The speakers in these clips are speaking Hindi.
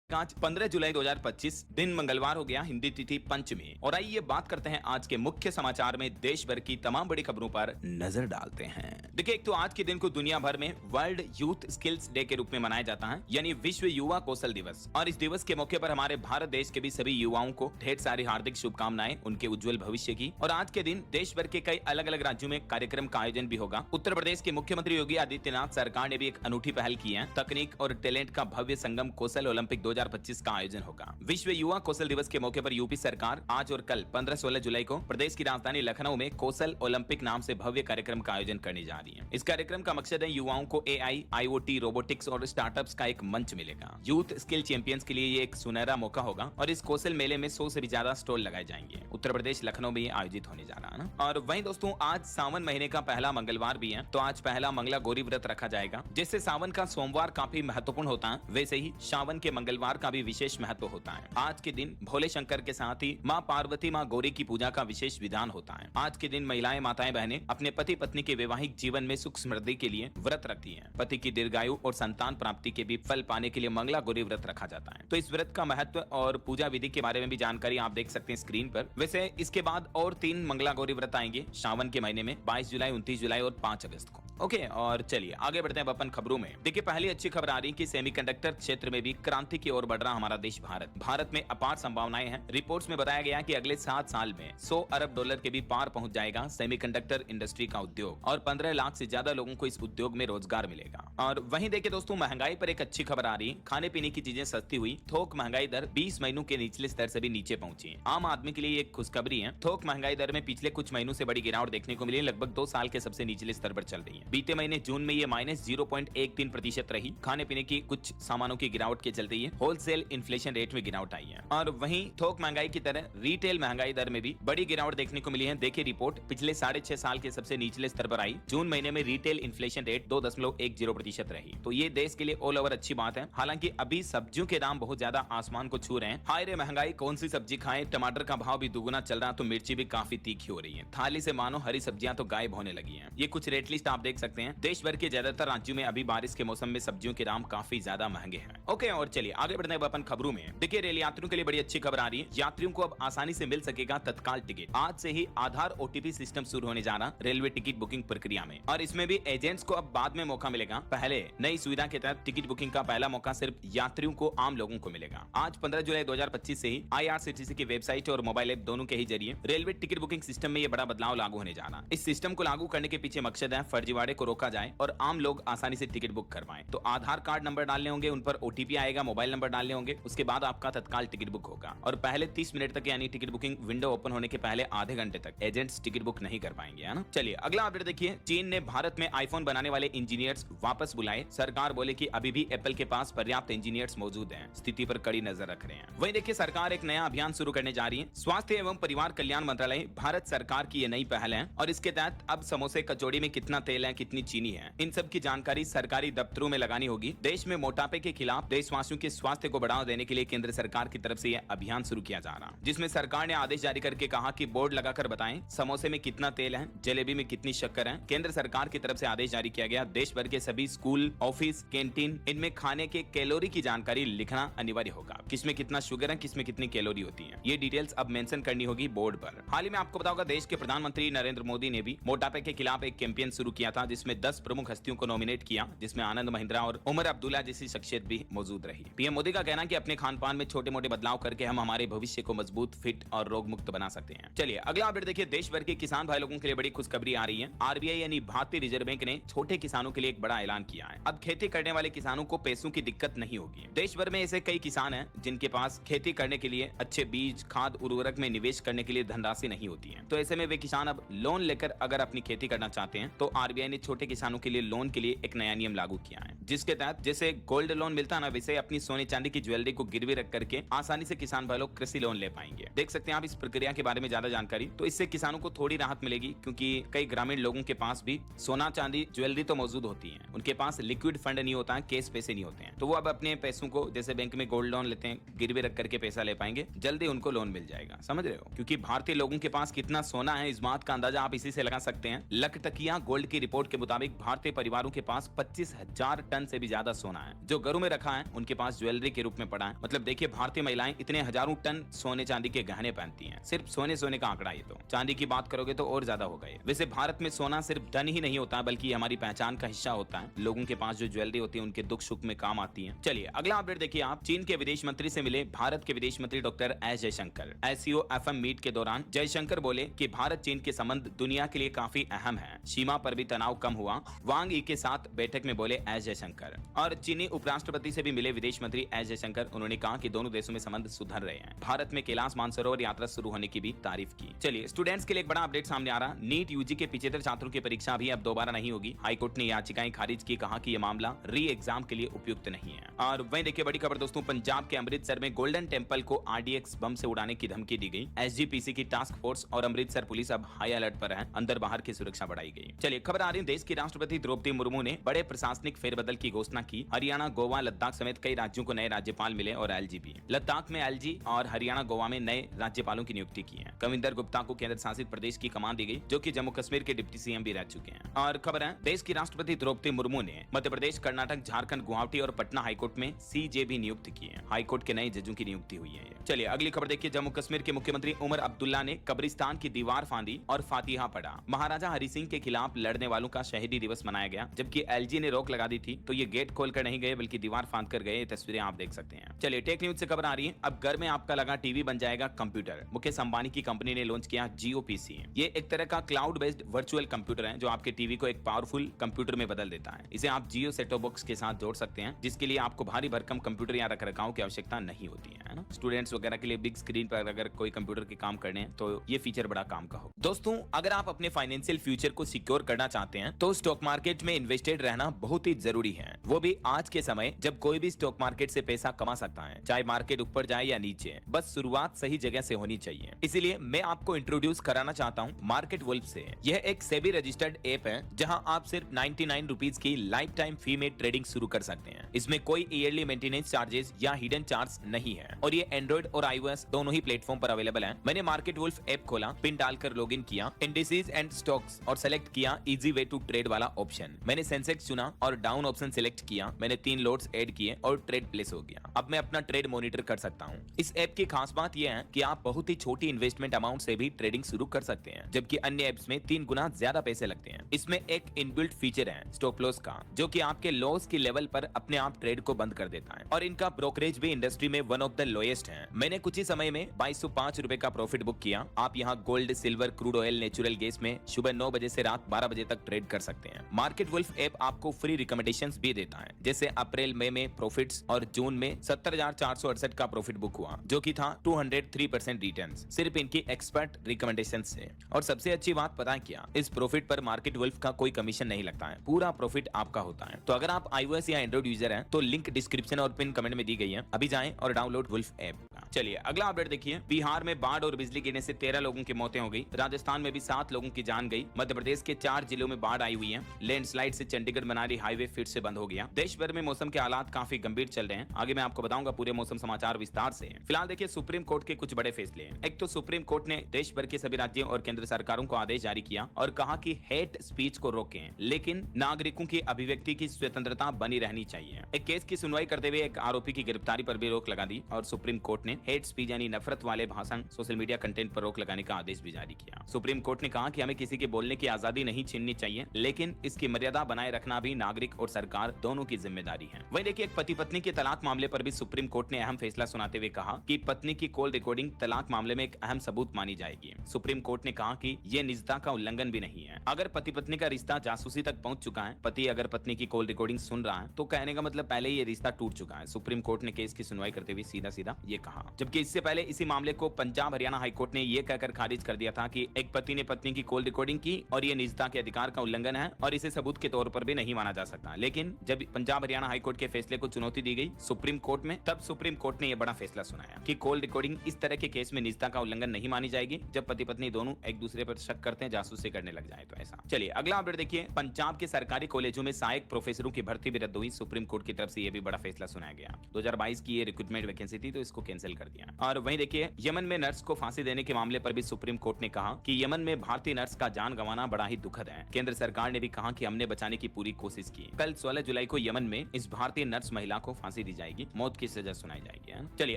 आज 15 जुलाई 2025 दिन मंगलवार हो गया, हिंदी तिथि पंचमी। और आइए बात करते हैं आज के मुख्य समाचार में देश भर की तमाम बड़ी खबरों पर नजर डालते हैं। देखिए, एक तो आज के दिन को दुनिया भर में वर्ल्ड यूथ स्किल्स डे के रूप में मनाया जाता है, यानी विश्व युवा कौशल दिवस। और इस दिवस के मौके पर हमारे भारत देश के भी सभी युवाओं को ढेर सारी हार्दिक शुभकामनाएं उनके उज्जवल भविष्य की। और आज के दिन देश भर के कई अलग अलग राज्यों में कार्यक्रम का आयोजन भी होगा। उत्तर प्रदेश के मुख्यमंत्री योगी आदित्यनाथ सरकार ने भी एक अनूठी पहल की है। तकनीक और टैलेंट का भव्य संगम कौशल ओलंपिक 2025 का आयोजन होगा। विश्व युवा कौशल दिवस के मौके पर यूपी सरकार आज और कल 15-16 जुलाई को प्रदेश की राजधानी लखनऊ में कौशल ओलंपिक नाम से भव्य कार्यक्रम का आयोजन करने जा रही है। इस कार्यक्रम का मकसद है युवाओं को एआई, आईओटी, रोबोटिक्स और स्टार्टअप्स का एक मंच मिलेगा। यूथ स्किल चैंपियंस के लिए ये एक सुनहरा मौका होगा और इस कौशल मेले में 100 से भी ज्यादा स्टॉल लगाए जाएंगे। उत्तर प्रदेश लखनऊ में ये आयोजित होने जा रहा है ना। और वहीं दोस्तों, आज सावन महीने का पहला मंगलवार भी है, तो आज पहला मंगला गौरी व्रत रखा जाएगा। जैसे सावन का सोमवार काफी महत्वपूर्ण होता है, वैसे ही सावन के मंगलवार का भी विशेष महत्व होता है। आज के दिन भोले शंकर के साथ ही माँ पार्वती, माँ गौरी की पूजा का विशेष विधान होता है। आज के दिन महिलाएं, माताएं, बहनें अपने पति पत्नी के वैवाहिक जीवन में सुख समृद्धि के लिए व्रत रखती हैं। पति की दीर्घायु और संतान प्राप्ति के भी फल पाने के लिए मंगला गौरी व्रत रखा जाता है। तो इस व्रत का महत्व और पूजा विधि के बारे में भी जानकारी आप देख सकते हैं स्क्रीन पर। वैसे इसके बाद और 3 मंगला गौरी व्रत आएंगे सावन के महीने में, 22 जुलाई, 29 जुलाई और 5 अगस्त को। ओके, और चलिए आगे बढ़ते हैं अपन खबरों में। देखिए, पहली अच्छी खबर आ रही है कि सेमीकंडक्टर क्षेत्र में भी क्रांति की ओर बढ़ रहा हमारा देश भारत में अपार संभावनाएं हैं। रिपोर्ट्स में बताया गया कि अगले 7 साल में $100 अरब के भी पार पहुंच जाएगा सेमीकंडक्टर इंडस्ट्री का उद्योग, और 15 लाख से ज्यादा लोगों को इस उद्योग में रोजगार मिलेगा। और वहीं देखिए दोस्तों, महंगाई पर एक अच्छी खबर आ रही है। खाने पीने की चीजें सस्ती हुई, थोक महंगाई दर 20 महीनों के निचले स्तर से भी नीचे पहुंची। आम आदमी के लिए एक खुशखबरी है। थोक महंगाई दर में पिछले कुछ महीनों से बड़ी गिरावट देखने को मिली, लगभग 2 साल के सबसे निचले स्तर पर चल रही है। बीते महीने जून में ये -0.13% रही। खाने पीने की कुछ सामानों की गिरावट के चलते ये होलसेल इन्फ्लेशन रेट में गिरावट आई है। और वहीं थोक महंगाई की तरह रिटेल महंगाई दर में भी बड़ी गिरावट देखने को मिली है। देखिए, रिपोर्ट पिछले 6.5 साल के सबसे निचले स्तर पर आई। जून महीने में रिटेल इन्फ्लेशन रेट 2.10% रही। तो ये देश के लिए ऑल ओवर अच्छी बात है। हालांकि अभी सब्जियों के दाम बहुत ज्यादा आसमान को छू रहे हैं। हाय रे महंगाई, कौन सी सब्जी खाएं? टमाटर का भाव भी दुगुना चल रहा, तो मिर्ची भी काफी तीखी हो रही है। थाली से मानो हरी सब्जियां तो गायब होने लगी है। ये कुछ रेट लिस्ट आप देख सकते हैं। देश भर के ज्यादातर राज्यों में अभी बारिश के मौसम में सब्जियों के दाम काफी ज्यादा महंगे हैं। ओके, और चलिए आगे बढ़ते हैं अपन खबरों में। देखिए, रेल यात्रियों के लिए बड़ी अच्छी खबर आ रही है। यात्रियों को अब आसानी से मिल सकेगा तत्काल टिकट। आज से ही आधार ओटीपी सिस्टम शुरू होने जा रहा रेलवे टिकट बुकिंग प्रक्रिया में, और इसमें भी एजेंट्स को अब बाद में मौका मिलेगा। पहले नई सुविधा के तहत टिकट बुकिंग का पहला मौका सिर्फ यात्रियों को, आम लोगों को मिलेगा। आज 15 जुलाई 2025 से ही IRCTC की वेबसाइट और मोबाइल ऐप दोनों के ही जरिए रेलवे टिकट बुकिंग सिस्टम में ये बड़ा बदलाव लागू होने जा रहा है। इस सिस्टम को लागू करने के पीछे मकसद है फर्जीवाड़े को रोका जाए और आम लोग आसानी से टिकट बुक करवाएं। तो आधार कार्ड नंबर डालने होंगे, उन पर ओटीपी आएगा, मोबाइल नंबर डालने होंगे, उसके बाद आपका तत्काल टिकट बुक होगा। और पहले 30 मिनट तक, यानी टिकट बुकिंग विंडो ओपन होने के पहले आधे घंटे तक एजेंट्स टिकट बुक नहीं कर पाएंगे, है ना। चलिए अगला अपडेट देखिए। चीन ने भारत में आईफोन बनाने वाले इंजीनियर्स वापस बुलाए। सरकार बोले कि अभी भी एप्पल के पास पर्याप्त इंजीनियर्स मौजूद हैं, स्थिति पर कड़ी नजर रख रहे हैं। वहीं देखिए, सरकार एक नया अभियान शुरू करने जा रही है। स्वास्थ्य एवं परिवार कल्याण मंत्रालय भारत सरकार की ये नई पहल है, और इसके तहत अब समोसे कचौड़ी में कितना तेल है, कितनी चीनी है, इन सब की जानकारी सरकारी दफ्तरों में लगानी होगी। देश में मोटापे के खिलाफ देशवासियों के स्वास्थ्य को बढ़ावा देने के लिए केंद्र सरकार की तरफ से यह अभियान शुरू किया जा रहा है, जिसमें सरकार ने आदेश जारी करके कहा कि बोर्ड लगाकर बताएं समोसे में कितना तेल है, जलेबी में कितनी शक्कर है। केंद्र सरकार की तरफ से आदेश जारी किया गया। देश भर के सभी स्कूल, ऑफिस, कैंटीन, इनमें खाने के कैलोरी की जानकारी लिखना अनिवार्य होगा। किसमें कितना शुगर है, किसमें कितनी कैलोरी होती है, ये डिटेल्स अब मेंशन करनी होगी बोर्ड पर। हाल ही में आपको बताऊंगा, देश के प्रधानमंत्री नरेंद्र मोदी ने भी मोटापे के खिलाफ एक कैंपेन शुरू किया था, जिसमें 10 प्रमुख हस्तियों को नॉमिनेट किया, जिसमें आनंद महिंद्रा और उमर अब्दुल्ला जैसी शख्सियत भी मौजूद रही। पीएम मोदी का कहना है कि अपने खान पान में छोटे मोटे बदलाव करके हम हमारे भविष्य को मजबूत, फिट और रोग मुक्त बना सकते हैं। चलिए अगला अपडेट देखिए। देश भर के किसान भाई लोगों के लिए बड़ी खुशखबरी आ रही है। आरबीआई यानी भारतीय रिजर्व बैंक ने छोटे किसानों के लिए एक बड़ा ऐलान किया है। अब खेती करने वाले किसानों को पैसों की दिक्कत नहीं होगी। देश भर में ऐसे कई किसान हैं जिनके पास खेती करने के लिए अच्छे बीज, खाद, उर्वरक में निवेश करने के लिए धनराशि नहीं होती है। तो ऐसे में वे किसान अब लोन लेकर अगर अपनी खेती करना चाहते हैं, तो आरबीआई ने छोटे किसानों के लिए लोन के लिए एक नया नियम लागू किया है, जिसके तहत जैसे गोल्ड लोन मिलता है ना, वैसे अपनी सोने चांदी की ज्वेलरी को गिरवी रख करके आसानी से किसान भाई लोग कृषि लोन ले पाएंगे। देख सकते हैं आप इस प्रक्रिया के बारे में ज्यादा जानकारी। तो इससे किसानों को थोड़ी राहत मिलेगी, क्योंकि कई ग्रामीण लोगों के पास भी सोना चांदी ज्वेलरी तो मौजूद होती है, उनके पास लिक्विड फंड नहीं होता है, कैश पैसे नहीं होते हैं। तो वो अब अपने पैसों को जैसे बैंक में गोल्ड लोन लेते हैं, गिरवी रख करके पैसा ले पाएंगे, जल्दी उनको लोन मिल जाएगा। समझ रहे हो? क्योंकि भारतीय लोगों के पास कितना सोना है, इस बात का अंदाजा आप इसी से लगा सकते हैं। लखटकिया गोल्ड की रिपोर्ट के मुताबिक भारतीय परिवारों के पास 25,000 टन से भी ज्यादा सोना है। जो घरों में रखा है, उनके पास ज्वेलरी ज्वेलरी के रूप में पड़ा है। मतलब देखिए, भारतीय महिलाएं इतने हजारों टन सोने चांदी के गहने पहनती हैं। सिर्फ सोने का आंकड़ा, ये तो चांदी की बात करोगे तो और ज्यादा होगा ये। वैसे भारत में सोना सिर्फ धन ही नहीं होता, बल्कि हमारी पहचान का हिस्सा होता है। लोगों के पास जो ज्वेलरी होती है उनके दुख सुख में काम आती है। चलिए अगला अपडेट देखिए आप। चीन के विदेश मंत्री से मिले भारत के विदेश मंत्री doctor S Jaishankar. SCO FM meet के दौरान जयशंकर बोले कि भारत चीन के संबंध दुनिया के लिए काफी अहम है। सीमा पर भी तनाव कम हुआ, वांग यी के साथ बैठक में बोले एस जयशंकर। और चीनी उपराष्ट्रपति से भी मिले विदेश मंत्री एस जयशंकर। उन्होंने कहा कि दोनों देशों में संबंध सुधर रहे हैं। भारत में कैलाश मानसरोवर यात्रा शुरू होने की भी तारीफ की। चलिए स्टूडेंट्स के लिए एक बड़ा अपडेट सामने आ रहा। नीट यूजी के 75 छात्रों की परीक्षा भी अब दोबारा नहीं होगी। हाईकोर्ट ने याचिकाएं खारिज की, कहा कि यह मामला री एग्जाम के लिए उपयुक्त नहीं है। और वहीं देखिए बड़ी खबर दोस्तों, पंजाब के अमृतसर में गोल्डन टेंपल को RDX बम से उड़ाने की धमकी दी गई। SGPC की टास्क फोर्स और अमृतसर पुलिस अब हाई अलर्ट पर है। अंदर बाहर की सुरक्षा बढ़ाई गई। चलिए खबर आ रही है, देश की राष्ट्रपति द्रौपदी मुर्मू ने बड़े प्रशासनिक फेरबदल की घोषणा की। हरियाणा, गोवा, लद्दाख समेत कई राज्यों को नए राज्यपाल मिले और LG भी। लद्दाख में LG और हरियाणा, गोवा में नए राज्यपालों की नियुक्ति की है। कविंदर गुप्ता को केंद्र शासित प्रदेश की कमान दी गई, जो कि जम्मू कश्मीर के डिप्टी CM भी रह चुके हैं। और खबर है, देश की राष्ट्रपति द्रौपदी मुर्मू ने मध्य प्रदेश, कर्नाटक, झारखंड, गुवाहाटी और पटना हाईकोर्ट में CJ भी नियुक्त किए हैं। हाईकोर्ट के नए जजों की नियुक्ति हुई है। चलिए अगली खबर देखिए, जम्मू कश्मीर के मुख्यमंत्री उमर अब्दुल्ला ने कब्रिस्तान की दीवार फांदी और फातिहा पढ़ा। महाराजा हरि सिंह के खिलाफ लड़ने वालों का शहीदी दिवस मनाया गया। जबकि LG ने रोक लगा दी थी, तो ये गेट खोलकर नहीं गए बल्कि दीवार फांद कर गए। ये तस्वीरें आप देख सकते हैं। चलिए टेक न्यूज से खबर आ रही है, अब घर में आपका लगा टीवी बन जाएगा कंप्यूटर। मुकेश अंबानी की कंपनी ने लॉन्च किया Jio PC। ये एक तरह का क्लाउड बेस्ड वर्चुअल कंप्यूटर है, जो आपके टीवी को एक पावरफुल कंप्यूटर में बदल देता है। इसे आप Jio सेट टॉप बॉक्स के साथ जोड़ सकते हैं, जिसके लिए आपको भारी भरकम कंप्यूटर या रखरखाव की आवश्यकता नहीं होती है ना। स्टूडेंट्स वगैरह के लिए बिग स्क्रीन पर अगर कोई कंप्यूटर के काम करने हैं तो ये फीचर बड़ा काम का हो। दोस्तों अगर आप अपने फाइनेंशियल फ्यूचर को सिक्योर करना चाहते हैं तो स्टॉक मार्केट में इन्वेस्टेड रहना बहुत ही जरूरी है। वो भी आज के समय जब कोई भी स्टॉक मार्केट से पैसा कमा सकता है, चाहे मार्केट ऊपर जाए या नीचे। बस शुरुआत सही जगह से होनी चाहिए। इसीलिए मैं आपको इंट्रोड्यूस कराना चाहता हूँ मार्केट वुल्फ से। यह एक सेबी रजिस्टर्ड ऐप है, जहां आप सिर्फ 99 रुपीज की लाइफ टाइम फी में ट्रेडिंग शुरू कर सकते हैं। इसमें कोई ईयरली मेंटेनेंस चार्जेस या हिडन चार्ज नहीं है और ये एंड्रॉइड और iOS दोनों ही प्लेटफॉर्म पर अवेलेबल है। मैंने मार्केट वुल्फ ऐप खोला, पिन डालकर लॉगिन किया, इंडिसेस एंड स्टॉक्स और सेलेक्ट किया इजी वे टू ट्रेड वाला ऑप्शन। मैंने सेंसेक्स चुना और डाउन ऑप्शन सिलेक्ट किया। मैंने 3 लॉट्स ऐड किए और ट्रेड प्लेस हो गया। अब मैं अपना ट्रेड मॉनिटर कर सकता हूँ। इस ऐप की खास बात यह है कि आप बहुत ही छोटी इन्वेस्टमेंट अमाउंट से भी ट्रेडिंग शुरू कर सकते हैं, जबकि अन्य ऐप्स में 3 गुना ज्यादा पैसे लगते हैं। इसमें एक इनबिल्ट फीचर है स्टॉप लॉस का, जो कि आपके लॉस की लेवल पर अपने आप ट्रेड को बंद कर देता है। और इनका ब्रोकरेज भी इंडस्ट्री में वन ऑफ द लोएस्ट है। मैंने कुछ ही समय में 2205 रुपए का प्रॉफिट बुक किया। आप यहाँ gold, silver, crude oil, natural gas में सुबह 9 बजे से रात 12 बजे तक ट्रेड कर सकते हैं। मार्केट वुल्फ ऐप आपको फ्री रिकमेंडेशंस भी देता है, जैसे अप्रैल मई में प्रॉफिट्स और जून में 70,468 का प्रॉफिट बुक हुआ, जो कि था 203% रिटर्न्स सिर्फ इनकी एक्सपर्ट रिकमेंडेशन से। और सबसे अच्छी बात पता है क्या, इस प्रॉफिट पर मार्केट वुल्फ का कोई कमीशन नहीं लगता है, पूरा प्रॉफिट आपका होता है। तो अगर आप iOS या एंड्रॉइड यूजर हैं तो लिंक डिस्क्रिप्शन और पिन कमेंट में दी गई है, अभी जाएं और डाउनलोड वुल्फ ऐप। चलिए अगला अपडेट देखिए, बिहार में बाढ़ और बिजली गिरने से 13 लोगों की मौतें हो गई। राजस्थान में भी 7 लोगों की जान गई। मध्य प्रदेश के 4 जिलों में बाढ़ आई हुई है। लैंडस्लाइड से चंडीगढ़ मनाली हाईवे फिर से बंद हो गया। देश भर में मौसम के हालात काफी गंभीर चल रहे हैं। आगे मैं आपको बताऊंगा पूरे मौसम समाचार विस्तार से। फिलहाल देखिए सुप्रीम कोर्ट के कुछ बड़े फैसले। एक तो सुप्रीम कोर्ट ने देश भर के सभी राज्यों और केंद्र सरकारों को आदेश जारी किया और कहा कि हेट स्पीच को रोकें, लेकिन नागरिकों की अभिव्यक्ति की स्वतंत्रता बनी रहनी चाहिए। एक केस की सुनवाई करते हुए एक आरोपी की गिरफ्तारी पर भी रोक लगा दी और सुप्रीम कोर्ट ने हेट स्पीच यानी नफरत वाले भाषण, सोशल मीडिया कंटेंट पर रोक लगाने का आदेश भी जारी किया। सुप्रीम कोर्ट ने कहा कि हमें किसी के बोलने की आजादी नहीं छीननी चाहिए, लेकिन इसकी मर्यादा बनाए रखना भी नागरिक और सरकार दोनों की जिम्मेदारी है। वहीं देखिए एक पति पत्नी के तलाक मामले पर भी सुप्रीम कोर्ट ने अहम फैसला सुनाते हुए कहा कि पत्नी की कॉल रिकॉर्डिंग तलाक मामले में एक अहम सबूत मानी जाएगी। सुप्रीम कोर्ट ने कहा कि यह निजता का उल्लंघन भी नहीं है। अगर पति पत्नी का रिश्ता जासूसी तक पहुंच चुका है, पति अगर पत्नी की कॉल रिकॉर्डिंग सुन रहा है, तो कहने का मतलब पहले ही ये रिश्ता टूट चुका है। सुप्रीम कोर्ट ने केस की सुनवाई करते हुए सीधा सीधा ये कहा। जबकि इससे पहले इसी मामले को पंजाब हरियाणा हाईकोर्ट ने यह कहकर खारिज कर दिया था कि एक पति ने पत्नी की कॉल रिकॉर्डिंग की और ये निजता के अधिकार का उल्लंघन है और इसे सबूत के तौर पर भी नहीं माना जा सकता। लेकिन जब पंजाब हरियाणा हाईकोर्ट के फैसले को चुनौती दी गई सुप्रीम कोर्ट में, तब सुप्रीम कोर्ट ने यह बड़ा फैसला सुनाया कि कॉल रिकॉर्डिंग इस तरह के केस में निजता का उल्लंघन नहीं मानी जाएगी जब पति पत्नी दोनों एक दूसरे पर शक करते हैं, जासूसी करने लग जाए तो ऐसा। चलिए अगला अपडेट देखिए, पंजाब के सरकारी कॉलेजों में सहायक प्रोफेसरों की भर्ती भी रद्द हुई। सुप्रीम कोर्ट की तरफ से यह भी बड़ा फैसला सुनाया गया। 2022 की ये रिक्रूटमेंट वैकेंसी थी तो इसको कैंसिल कर दिया। और वहीं देखिए यमन में नर्स को फांसी देने के मामले पर भी सुप्रीम कोर्ट ने कहा कि यमन में भारतीय नर्स का जान गंवाना बड़ा ही दुखद है। केंद्र सरकार ने भी कहा कि हमने बचाने की पूरी कोशिश की। कल 16 जुलाई को यमन में इस भारतीय नर्स महिला को फांसी दी जाएगी, मौत की सजा सुनाई जाएगी। चलिए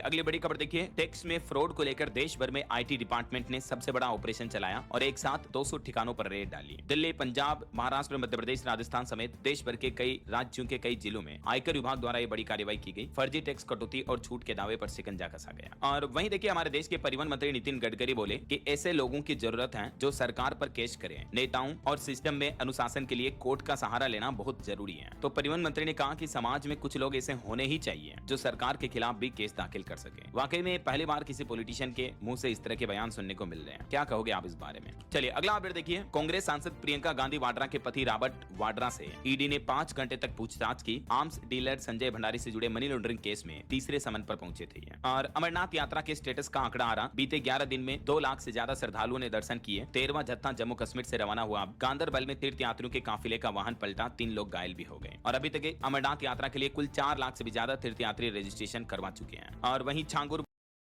अगली बड़ी खबर देखिए। टैक्स में फ्रॉड को लेकर देश भर में आईटी डिपार्टमेंट ने सबसे बड़ा ऑपरेशन चलाया और एक साथ 200 ठिकानों पर रेड डाली। दिल्ली, पंजाब, महाराष्ट्र, मध्य प्रदेश, राजस्थान समेत देश भर के कई राज्यों के कई जिलों में आयकर विभाग द्वारा ये बड़ी कार्रवाई की गई। फर्जी टैक्स कटौती और छूट के दावे पर शिकंजा कसा गया। और वहीं देखिए हमारे देश के परिवहन मंत्री नितिन गडकरी बोले कि ऐसे लोगों की जरूरत है जो सरकार पर केस करें। नेताओं और सिस्टम में अनुशासन के लिए कोर्ट का सहारा लेना बहुत जरूरी है। तो परिवहन मंत्री ने कहा कि समाज में कुछ लोग ऐसे होने ही चाहिए जो सरकार के खिलाफ भी केस दाखिल कर सके। वाकई में पहली बार किसी पॉलिटिशियन के मुंह से इस तरह के बयान सुनने को मिल रहे हैं। क्या कहोगे आप इस बारे में? चलिए अगला अपडेट देखिए। कांग्रेस सांसद प्रियंका गांधी वाड्रा के पति रॉबर्ट वाड्रा से ईडी ने 5 घंटे तक पूछताछ की। आर्म्स डीलर संजय भंडारी से जुड़े मनी लॉन्ड्रिंग केस में तीसरे समन पर पहुंचे थे। और अमरनाथ यात्रा के स्टेटस का आंकड़ा आ रहा, बीते 11 दिन में 2 लाख से ज्यादा श्रद्धालुओं ने दर्शन किए। 13वां जत्था जम्मू कश्मीर से रवाना हुआ। गांदरबल में तीर्थ यात्रियों के काफिले का वाहन पलटा, 3 लोग घायल भी हो गए। और अभी तक अमरनाथ यात्रा के लिए कुल 4 लाख से भी ज्यादा तीर्थयात्री रजिस्ट्रेशन करवा चुके हैं। और वहीं छांगुर